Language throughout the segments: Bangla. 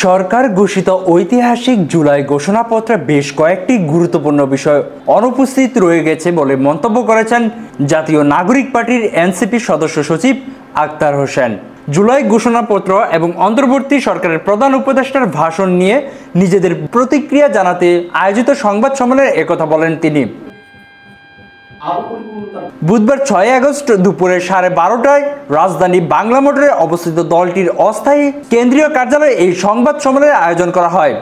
সরকার ঘোষিত ঐতিহাসিক জুলাই ঘোষণাপত্রে বেশ কয়েকটি গুরুত্বপূর্ণ বিষয় অনুপস্থিত রয়ে গেছে বলে মন্তব্য করেছেন জাতীয় নাগরিক পার্টির এনসিপি সদস্য সচিব আক্তার হোসেন। জুলাই ঘোষণাপত্র এবং অন্তর্বর্তী সরকারের প্রধান উপদেষ্টার ভাষণ নিয়ে নিজেদের প্রতিক্রিয়া জানাতে আয়োজিত সংবাদ সম্মেলনে একথা বলেন তিনি। বুধবার 6 আগস্ট দুপুরে 12:30টায় রাজধানী বাংলা মোটরে অবস্থিত দলটির অস্থায়ী কেন্দ্রীয় কার্যালয়ে এই সংবাদ সম্মেলনের আয়োজন করা হয়।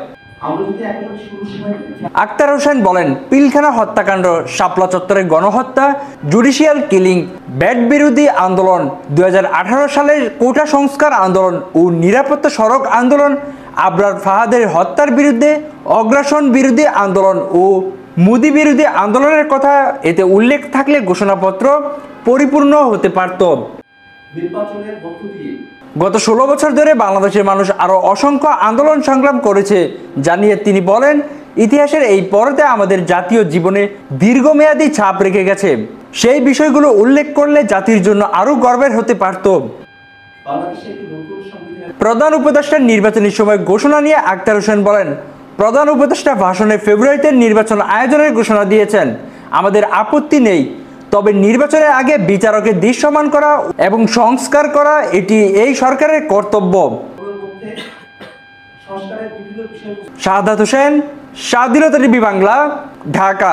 আক্তার হোসেন বলেন, পিলখানা হত্যাকাণ্ড, শাপলা চত্বরের গণহত্যা, জুডিশিয়াল কিলিং, ব্যাট বিরোধী আন্দোলন, 2018 সালের কোটা সংস্কার আন্দোলন ও নিরাপত্তা সড়ক আন্দোলন, আবরার ফাহাদের হত্যার বিরুদ্ধে অগ্রাসন বিরোধী আন্দোলন ও মোদি বিরোধী আন্দোলনের কথা এতে উল্লেখ থাকলে ঘোষণাপত্র পরিপূর্ণ হতে পারত। গত 16 বছর ধরে বাংলাদেশের মানুষ আরও অসংখ্য আন্দোলন সংগ্রাম করেছে জানিয়ে তিনি বলেন, ইতিহাসের এই পর্দায় আমাদের জাতীয় জীবনে দীর্ঘমেয়াদী ছাপ রেখে গেছে। সেই বিষয়গুলো উল্লেখ করলে জাতির জন্য আরও গর্বের হতে পারত। প্রধান উপদেষ্টার নির্বাচনী সময় ঘোষণা নিয়ে আক্তার হোসেন বলেন, প্রধান উপদেষ্টা ভাষণে ফেব্রুয়ারিতে নির্বাচন আয়োজনের ঘোষণা দিয়েছেন। আমাদের আপত্তি নেই, তবে নির্বাচনের আগে বিচারকের দৃশ্যমান করা এবং সংস্কার করা এটি এই সরকারের কর্তব্য। শাহাদাত হোসেন, স্বাধীনতা টিভি বাংলা, ঢাকা।